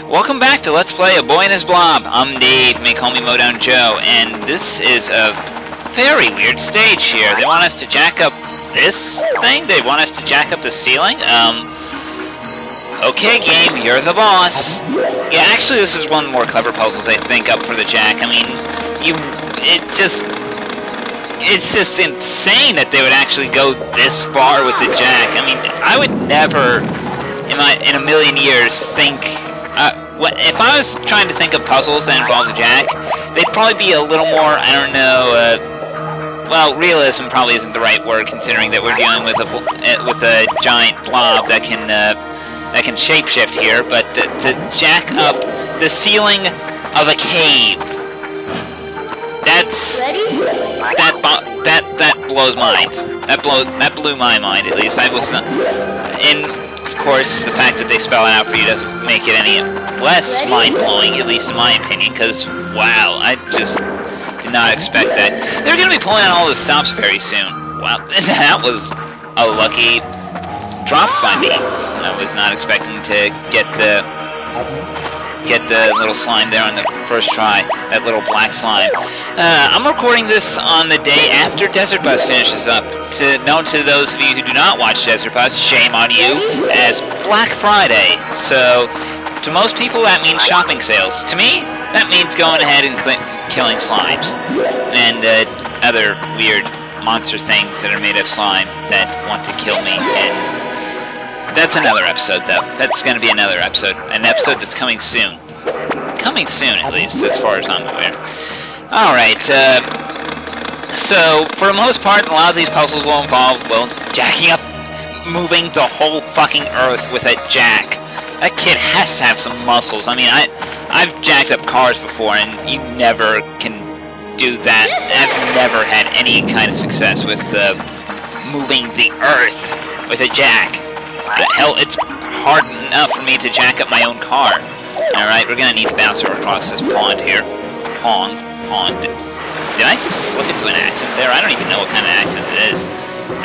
Welcome back to Let's Play A Boy and His Blob. I'm Dave, may call me Modown Joe, and this is a very weird stage here. They want us to jack up this thing? They want us to jack up the ceiling? Okay game, you're the boss. Yeah, actually this is one of the more clever puzzles, I think, up for the jack. I mean, it's just insane that they would actually go this far with the jack. I mean, I would never, in a million years, think... if I was trying to think of puzzles that involve the jack, they'd probably be a little more, I don't know, well, realism probably isn't the right word, considering that we're dealing with a giant blob that can shapeshift here. But to jack up the ceiling of a cave, that blows minds. That blew my mind, at least. I was of course, the fact that they spell it out for you doesn't make it any less mind-blowing, at least in my opinion, because, wow, I just did not expect that. They're going to be pulling out all the stops very soon. Wow, that was a lucky drop by me. I was not expecting to get the little slime there on the first try, that little black slime. I'm recording this on the day after Desert Bus finishes up. Known to those of you who do not watch Desert Bus, shame on you, as Black Friday. So, to most people that means shopping sales. To me, that means going ahead and killing slimes. And other weird monster things that are made of slime that want to kill me. And that's another episode, though. That's going to be another episode. An episode that's coming soon. Coming soon, at least, as far as I'm aware. Alright, so, for the most part, a lot of these puzzles will involve, well, jacking up, moving the whole fucking earth with a jack. That kid has to have some muscles. I mean, I've jacked up cars before, and you never can do that. I've never had any kind of success with moving the earth with a jack. Hell, it's hard enough for me to jack up my own car. Alright, we're gonna need to bounce her across this pond here. Pond. Did I just slip into an accent there? I don't even know what kind of accent it is.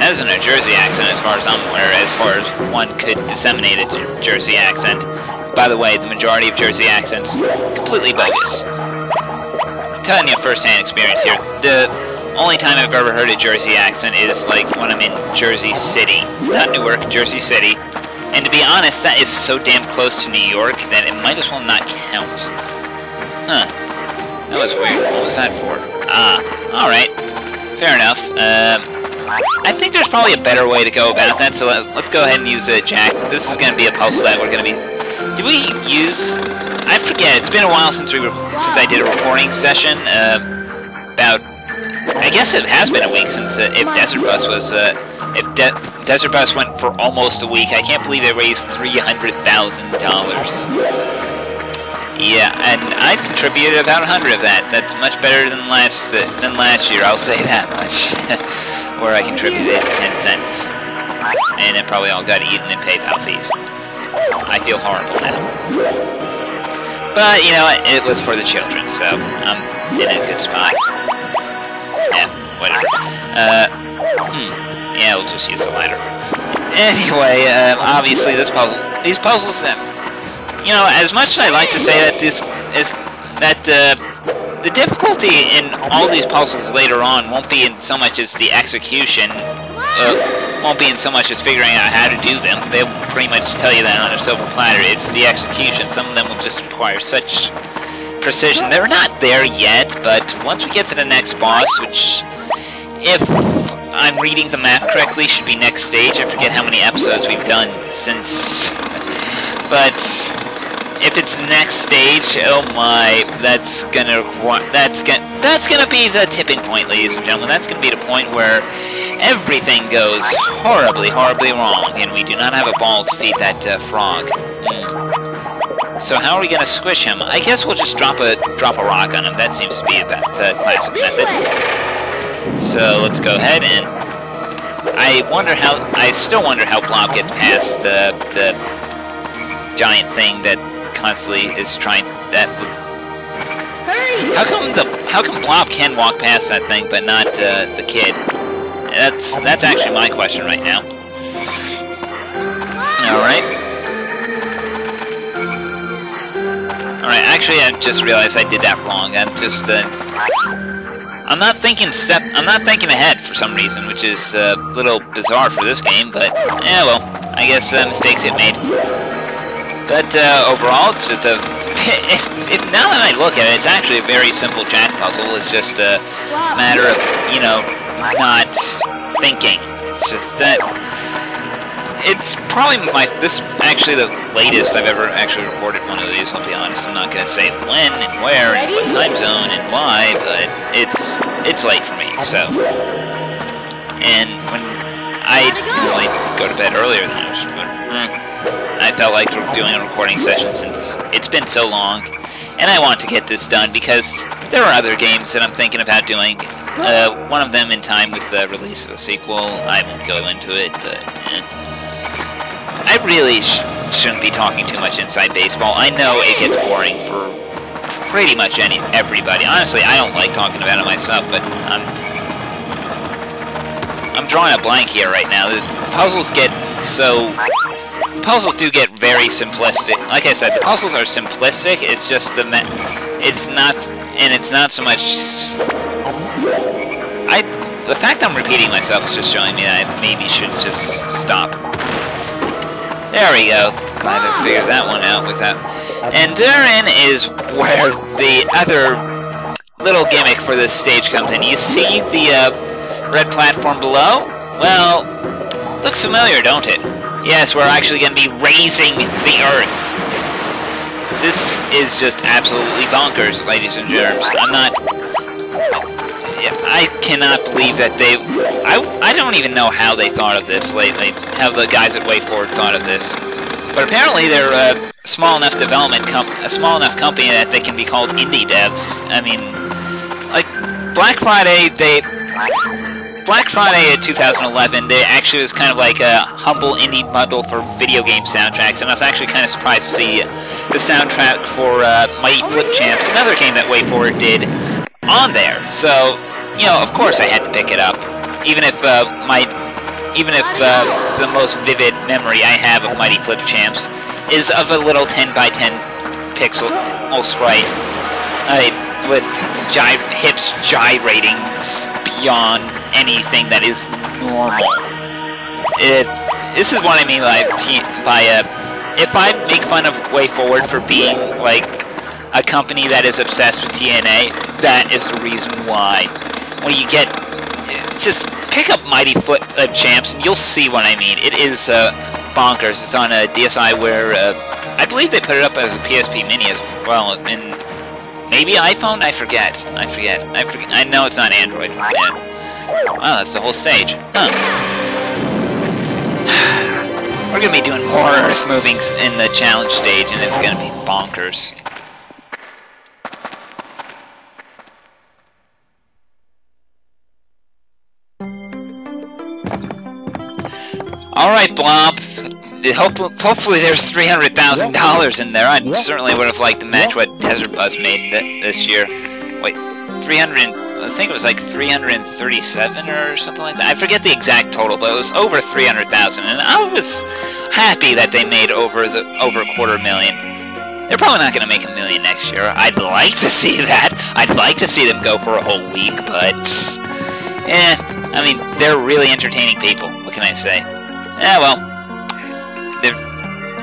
That isn't a Jersey accent as far as I'm aware, as far as one could disseminate a Jersey accent. By the way, the majority of Jersey accents, completely bogus. I'm telling you first-hand experience here. The only time I've ever heard a Jersey accent is like when I'm in Jersey City. Not Newark, Jersey City. And to be honest, that is so damn close to New York that it might as well not count. Huh. That was weird. What was that for? Ah, alright. Fair enough. I think there's probably a better way to go about that, so let's go ahead and use a jack. This is going to be a puzzle that we're going to be... Did we use... I forget, it's been a while since I did a recording session. I guess it has been a week since if Desert Bus was... Desert Bus went for almost a week. I can't believe they raised $300,000. Yeah, and I contributed about 100 of that. That's much better than last year, I'll say that much. Where I contributed 10 cents. And it probably all got eaten in PayPal fees. I feel horrible now. But, you know, it was for the children, so I'm in a good spot. Yeah, whatever. Yeah, we'll just use the ladder. Anyway, obviously these puzzles that, you know, as much as I like to say that the difficulty in all these puzzles later on won't be in so much as the execution, won't be in so much as figuring out how to do them. They'll pretty much tell you that on a silver platter. It's the execution. Some of them will just require such precision. They're not there yet, but once we get to the next boss, which, if I'm reading the map correctly, should be next stage. I forget how many episodes we've done since, but if it's the next stage, oh my, that's gonna be the tipping point, ladies and gentlemen. That's gonna be the point where everything goes horribly, horribly wrong, and we do not have a ball to feed that frog. So how are we gonna squish him? I guess we'll just drop a rock on him. That seems to be the classic method. So let's go ahead and I still wonder how Blob gets past the giant thing that constantly is trying how come Blob can walk past that thing but not the kid? That's actually my question right now. All right. actually, I just realized I did that wrong. I'm just, I'm not thinking ahead for some reason, which is a little bizarre for this game, but, yeah, well, I guess mistakes get made. But, overall, it's just a... now that I look at it, it's actually a very simple jack puzzle. It's just a matter of, you know, not thinking. It's just that... It's probably actually the latest I've ever actually recorded one of these, I'll be honest. I'm not going to say when and where and what time zone and why, but it's late for me, so. And when I normally go to bed earlier than usual, I felt like doing a recording session since it's been so long, and I want to get this done because there are other games that I'm thinking about doing. One of them in time with the release of a sequel. I won't go into it, but I really shouldn't be talking too much inside baseball. I know it gets boring for pretty much everybody. Honestly, I don't like talking about it myself, but I'm drawing a blank here right now. The puzzles do get very simplistic. Like I said, the puzzles are simplistic. It's just it's not so much. The fact I'm repeating myself is just showing me that I maybe should just stop. There we go. Glad I figured that one out with that. And therein is where the other little gimmick for this stage comes in. You see the red platform below? Well, looks familiar, don't it? Yes, we're actually going to be raising the Earth. This is just absolutely bonkers, ladies and germs. I cannot believe that I don't even know how they thought of this lately, how the guys at WayForward thought of this. But apparently they're a small enough a small enough company that they can be called indie devs. I mean, like, Black Friday in 2011, they actually was kind of like a humble indie bundle for video game soundtracks, and I was actually kind of surprised to see the soundtrack for Mighty Flip Champs, another game that WayForward did, on there. So, you know, of course I had to pick it up, even if the most vivid memory I have of Mighty Flip Champs is of a little 10 by 10 pixel sprite, with hips gyrating beyond anything that is normal. This is what I mean by if I make fun of WayForward for being like a company that is obsessed with TNA, that is the reason why. When you get, just pick up Mighty Flip Champs and you'll see what I mean. It is bonkers. It's on a DSi where I believe they put it up as a PSP Mini as well, and maybe iPhone. I forget. I know it's not Android. Yeah. Wow, that's the whole stage. Huh. We're gonna be doing more Earth movings in the challenge stage, and it's gonna be bonkers. Alright, Blob. Hopefully there's $300,000 in there. I certainly would have liked to match what Desert Bus made this year. Wait, I think it was like 337 or something like that. I forget the exact total, but it was over 300,000, and I was happy that they made over $250,000. They're probably not going to make $1 million next year. I'd like to see that. I'd like to see them go for a whole week, but I mean, they're really entertaining people. What can I say? Yeah, well, they're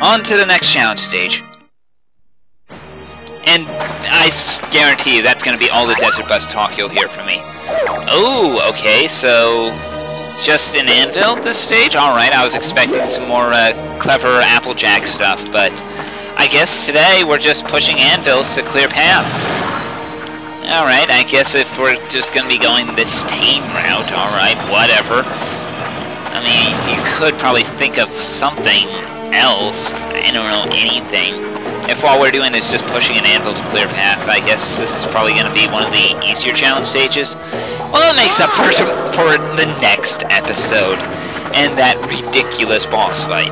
on to the next challenge stage. And I guarantee you that's going to be all the Desert Bus talk you'll hear from me. Oh, okay, so just an anvil this stage? Alright, I was expecting some more clever Applejack stuff, but I guess today we're just pushing anvils to clear paths. Alright, I guess if we're just going to be going this tame route, alright, whatever. I mean, you could probably think of something else. I don't know, anything. If all we're doing is just pushing an anvil to clear path, I guess this is probably going to be one of the easier challenge stages. Well, it makes up for the next episode, and that ridiculous boss fight.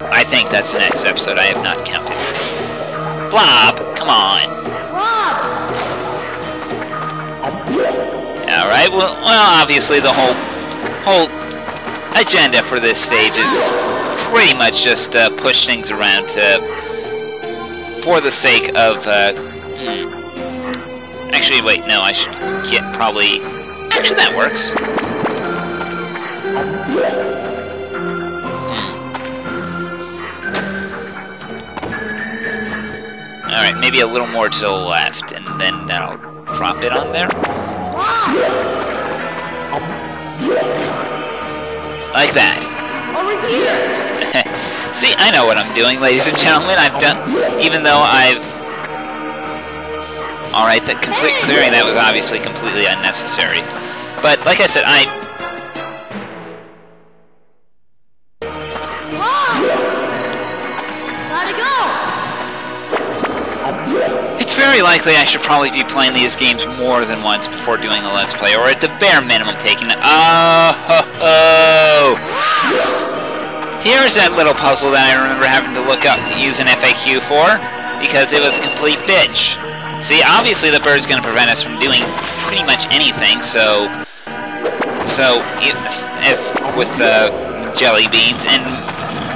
I think that's the next episode. I have not counted. Blob, come on. Alright, well, obviously the whole agenda for this stage is pretty much just push things around to for the sake of, Actually, wait, no, I should get probably... Actually, that works. Alright, maybe a little more to the left, and then that'll drop it on there. Like that. Over here! See, I know what I'm doing, ladies and gentlemen. I've done... Even though I've... Alright, that clearing that was obviously completely unnecessary. But, like I said, It's very likely I should probably be playing these games more than once before doing a Let's Play, or at the bare minimum taking it. Here's that little puzzle that I remember having to look up to use an FAQ for, because it was a complete bitch. See, obviously the bird's going to prevent us from doing pretty much anything, so if with the jelly beans, and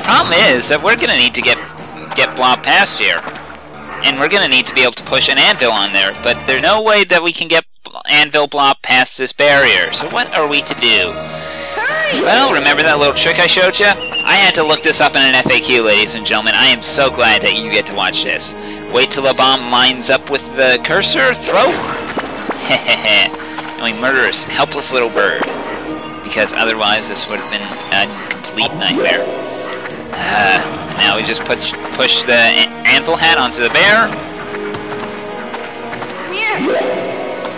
problem is that we're going to need to get Blob past here. And we're going to need to be able to push an anvil on there, but there's no way that we can get anvil Blob past this barrier. So what are we to do? Well, remember that little trick I showed you? I had to look this up in an FAQ, ladies and gentlemen. I am so glad that you get to watch this. Wait till the bomb lines up with the cursor, throw! Hehehe. And we murder a helpless little bird. Because otherwise this would have been a complete nightmare. Now we just push the anvil hat onto the bear.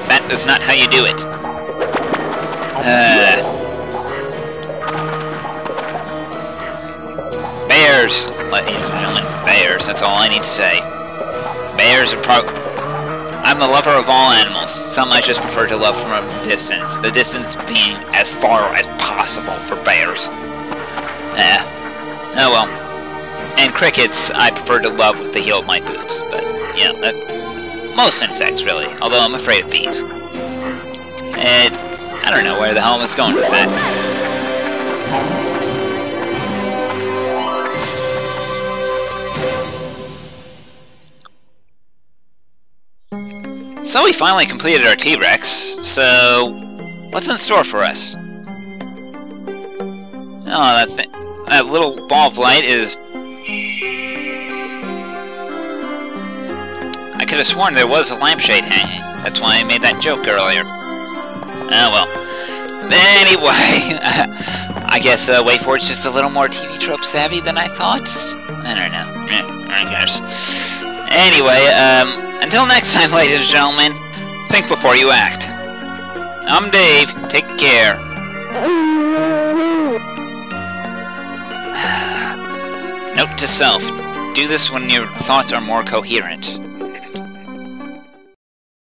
That is not how you do it. Bears, ladies and gentlemen. Bears, that's all I need to say. Bears are I'm a lover of all animals. Some I just prefer to love from a distance. The distance being as far as possible for bears. Oh well. And crickets, I prefer to love with the heel of my boots, but, you know, most insects, really, although I'm afraid of bees. And I don't know where the hell I was going with that. So we finally completed our T-Rex, so what's in store for us? Oh, that little ball of light is... I could have sworn there was a lampshade hanging. That's why I made that joke earlier. Oh well. Anyway, I guess Way Forward's just a little more TV trope savvy than I thought. I don't know. I guess. Anyway, until next time, ladies and gentlemen, think before you act. I'm Dave. Take care. Note to self. Do this when your thoughts are more coherent.